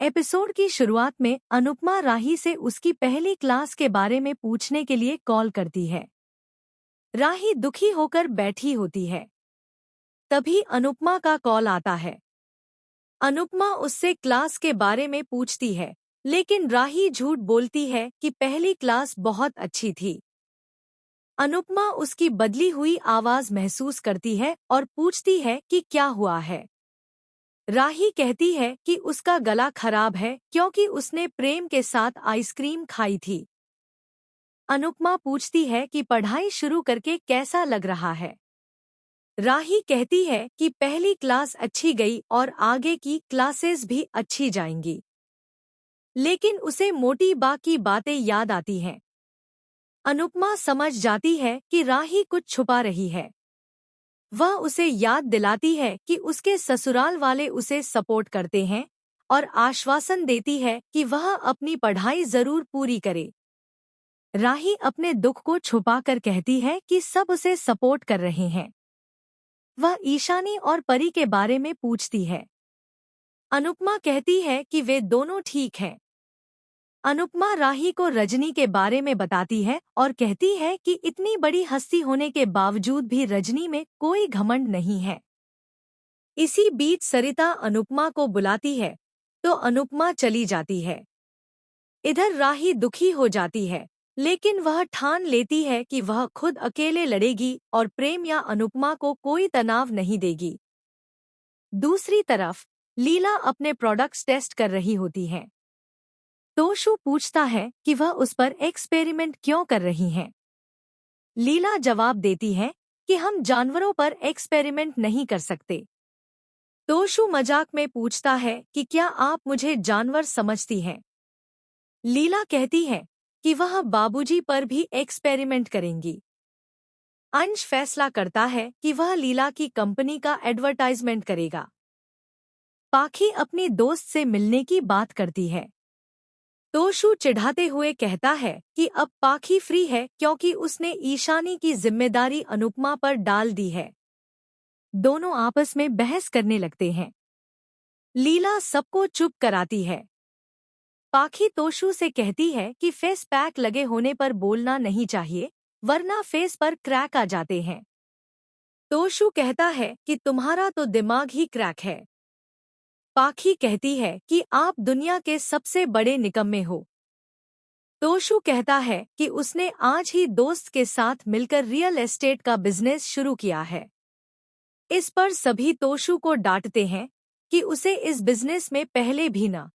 Episode की शुरुआत में अनुपमा राही से उसकी पहली क्लास के बारे में पूछने के लिए कॉल करती है। राही दुखी होकर बैठी होती है। तभी अनुपमा का कॉल आता है। अनुपमा उससे क्लास के बारे में पूछती है, लेकिन राही झूठ बोलती है कि पहली क्लास बहुत अच्छी थी। अनुपमा उसकी बदली हुई आवाज महसूस करती है और पूछती है कि क्या हुआ है। राही कहती है कि उसका गला खराब है क्योंकि उसने प्रेम के साथ आइसक्रीम खाई थी। अनुपमा पूछती है कि पढ़ाई शुरू करके कैसा लग रहा है। राही कहती है कि पहली क्लास अच्छी गई और आगे की क्लासेस भी अच्छी जाएंगी। लेकिन उसे मोटी बा की बातें याद आती हैं। अनुपमा समझ जाती है कि राही कुछ छुपा रही है। वह उसे याद दिलाती है कि उसके ससुराल वाले उसे सपोर्ट करते हैं और आश्वासन देती है कि वह अपनी पढ़ाई जरूर पूरी करे। राही अपने दुख को छुपाकर कहती है कि सब उसे सपोर्ट कर रहे हैं। वह ईशानी और परी के बारे में पूछती है। अनुपमा कहती है कि वे दोनों ठीक हैं। अनुपमा राही को रजनी के बारे में बताती है और कहती है कि इतनी बड़ी हस्ती होने के बावजूद भी रजनी में कोई घमंड नहीं है। इसी बीच सरिता अनुपमा को बुलाती है, तो अनुपमा चली जाती है। इधर राही दुखी हो जाती है, लेकिन वह ठान लेती है कि वह खुद अकेले लड़ेगी और प्रेम या अनुपमा को कोई तनाव नहीं देगी। दूसरी तरफ लीला अपने प्रोडक्ट्स टेस्ट कर रही होती है। तोशु पूछता है कि वह उस पर एक्सपेरिमेंट क्यों कर रही हैं। लीला जवाब देती है कि हम जानवरों पर एक्सपेरिमेंट नहीं कर सकते। तोशु मजाक में पूछता है कि क्या आप मुझे जानवर समझती हैं। लीला कहती है कि वह बाबूजी पर भी एक्सपेरिमेंट करेंगी। अंश फैसला करता है कि वह लीला की कंपनी का एडवर्टाइजमेंट करेगा। पाखी अपनी दोस्त से मिलने की बात करती है। तोशु चिढ़ाते हुए कहता है कि अब पाखी फ्री है क्योंकि उसने ईशानी की जिम्मेदारी अनुपमा पर डाल दी है। दोनों आपस में बहस करने लगते हैं। लीला सबको चुप कराती है। पाखी तोशु से कहती है कि फेस पैक लगे होने पर बोलना नहीं चाहिए, वरना फेस पर क्रैक आ जाते हैं। तोशु कहता है कि तुम्हारा तो दिमाग ही क्रैक है। पाखी कहती है कि आप दुनिया के सबसे बड़े निकम्मे हो। तोशु कहता है कि उसने आज ही दोस्त के साथ मिलकर रियल एस्टेट का बिजनेस शुरू किया है। इस पर सभी तोशु को डांटते हैं कि उसे इस बिजनेस में पहले भी न